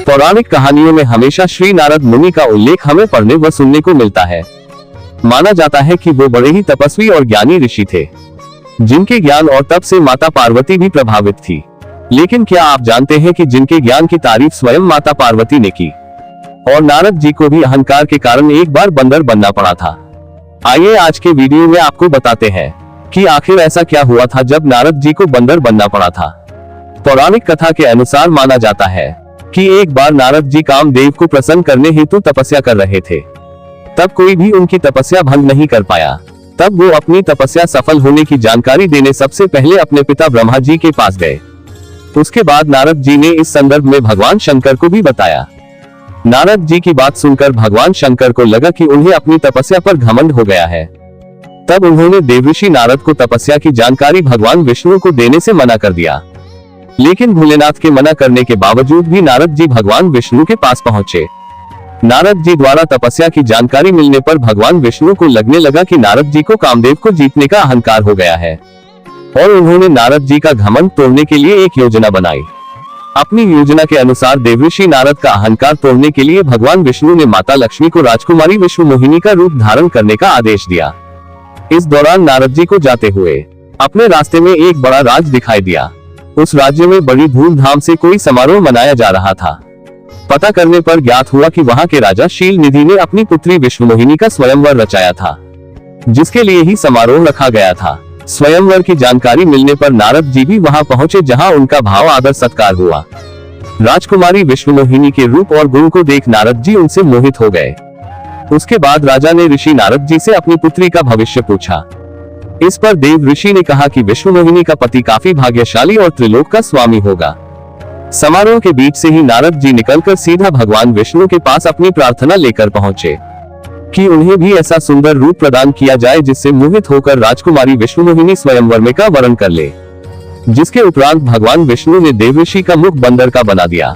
पौराणिक कहानियों में हमेशा श्री नारद मुनि का उल्लेख हमें पढ़ने व सुनने को मिलता है। माना जाता है कि वो बड़े ही तपस्वी और ज्ञानी ऋषि थे, जिनके ज्ञान और तप से माता पार्वती भी प्रभावित थी। लेकिन क्या आप जानते हैं कि जिनके ज्ञान की तारीफ स्वयं माता पार्वती ने की और नारद जी को भी अहंकार के कारण एक बार बंदर बनना पड़ा था। आइए आज के वीडियो में आपको बताते हैं कि आखिर ऐसा क्या हुआ था जब नारद जी को बंदर बनना पड़ा था। पौराणिक कथा के अनुसार माना जाता है कि एक बार नारद जी कामदेव को प्रसन्न करने हेतु तपस्या कर रहे थे। तब कोई भी उनकी तपस्या भंग नहीं कर पाया। तब वो अपनी तपस्या सफल होने की जानकारी देने सबसे पहले अपने पिता ब्रह्मा जी के पास गए। उसके बाद नारद जी ने इस संदर्भ में भगवान शंकर को भी बताया। नारद जी की बात सुनकर भगवान शंकर को लगा कि उन्हें अपनी तपस्या पर घमंड हो गया है। तब उन्होंने देवऋषि नारद को तपस्या की जानकारी भगवान विष्णु को देने से मना कर दिया। लेकिन भोलेनाथ के मना करने के बावजूद भी नारद जी भगवान विष्णु के पास पहुंचे। नारद जी द्वारा तपस्या की जानकारी मिलने पर भगवान विष्णु को लगने लगा कि नारद जी को कामदेव को जीतने का अहंकार हो गया है और उन्होंने नारद जी का घमंड तोड़ने के लिए एक योजना बनाई। अपनी योजना के अनुसार देवऋषि नारद का अहंकार तोड़ने के लिए भगवान विष्णु ने माता लक्ष्मी को राजकुमारी विश्वमोहिनी का रूप धारण करने का आदेश दिया। इस दौरान नारद जी को जाते हुए अपने रास्ते में एक बड़ा राज दिखाई दिया। उस राज्य में बड़ी धूमधाम से कोई समारोह मनाया जा रहा था। पता करने पर ज्ञात हुआ कि वहां के राजा शील निधि ने अपनी पुत्री विश्वमोहिनी का स्वयंवर रचाया था, जिसके लिए ही समारोह रखा गया था। स्वयंवर की जानकारी मिलने पर नारद जी भी वहां पहुंचे, जहां उनका भाव आदर सत्कार हुआ। राजकुमारी विश्वमोहिनी के रूप और गुण को देख नारद जी उनसे मोहित हो गए। उसके बाद राजा ने ऋषि नारद जी से अपनी पुत्री का भविष्य पूछा। इस पर देव ऋषि ने कहा कि विश्वमोहिनी का पति काफी भाग्यशाली और त्रिलोक का स्वामी होगा। समारोह के बीच से ही नारद जी निकलकर सीधा भगवान विष्णु के पास अपनी प्रार्थना लेकर पहुंचे कि उन्हें भी ऐसा सुंदर रूप प्रदान किया जाए जिससे मोहित होकर राजकुमारी विश्वमोहिनी स्वयंवर में का वरण कर ले। जिसके उपरांत भगवान विष्णु ने देवऋषि का मुख बंदर का बना दिया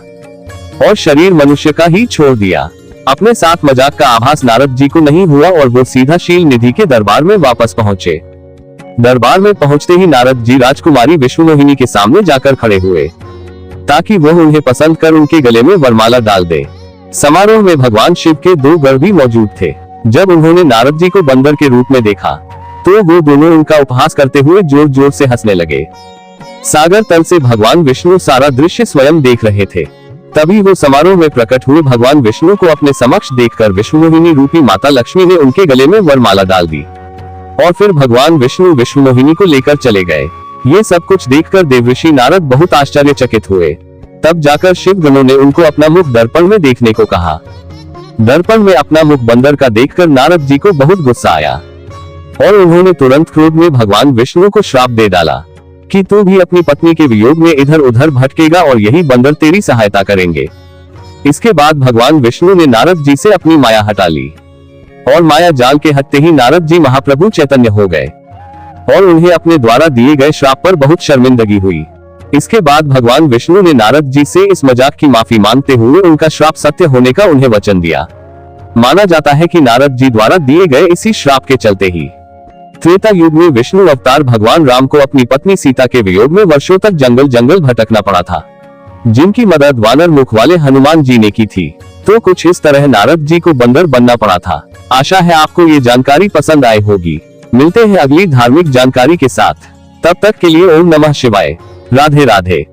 और शरीर मनुष्य का ही छोड़ दिया। अपने साथ मजाक का आभास नारद जी को नहीं हुआ और वो सीधा शील निधि के दरबार में वापस पहुंचे। दरबार में पहुंचते ही नारद जी राजकुमारी विश्वमोहिनी के सामने जाकर खड़े हुए ताकि वह उन्हें पसंद कर उनके गले में वरमाला डाल दे। समारोह में भगवान शिव के दो गण भी मौजूद थे। जब उन्होंने नारद जी को बंदर के रूप में देखा तो वो दोनों उनका उपहास करते हुए जोर जोर से हंसने लगे। सागर तल से भगवान विष्णु सारा दृश्य स्वयं देख रहे थे। तभी वो समारोह में प्रकट हुए भगवान विष्णु को अपने समक्ष देखकर विश्वमोहिनी रूपी माता लक्ष्मी ने उनके गले में वरमाला डाल दी और फिर भगवान विष्णु विश्वमोहिनी को लेकर चले गए। ये सब कुछ देखकर देवऋषि नारद बहुत आश्चर्यचकित हुए। तब जाकर शिव गणों ने उनको अपना मुख दर्पण में देखने को कहा। दर्पण में अपना मुख बंदर का देखकर नारद जी को बहुत गुस्सा आया और उन्होंने तुरंत क्रोध में भगवान विष्णु को श्राप दे डाला कि तू भी अपनी पत्नी के वियोग में इधर उधर भटकेगा और यही बंदर तेरी सहायता करेंगे। इसके बाद भगवान विष्णु ने नारद जी से अपनी माया हटा ली और माया जाल के हटते ही नारद जी महाप्रभु चैतन्य हो गए और उन्हें अपने द्वारा दिए गए श्राप पर बहुत शर्मिंदगी हुई। इसके बाद भगवान विष्णु ने नारद जी से इस मजाक की माफी मांगते हुए उनका श्राप सत्य होने का उन्हें वचन दिया। माना जाता है कि नारद जी द्वारा दिए गए इसी श्राप के चलते ही त्रेता युग में विष्णु अवतार भगवान राम को अपनी पत्नी सीता के वियोग में वर्षों तक जंगल जंगल भटकना पड़ा था, जिनकी मदद वानर मुख वाले हनुमान जी ने की थी। तो कुछ इस तरह नारद जी को बंदर बनना पड़ा था। आशा है आपको ये जानकारी पसंद आई होगी। मिलते हैं अगली धार्मिक जानकारी के साथ। तब तक के लिए ओम नमः शिवाय। राधे राधे।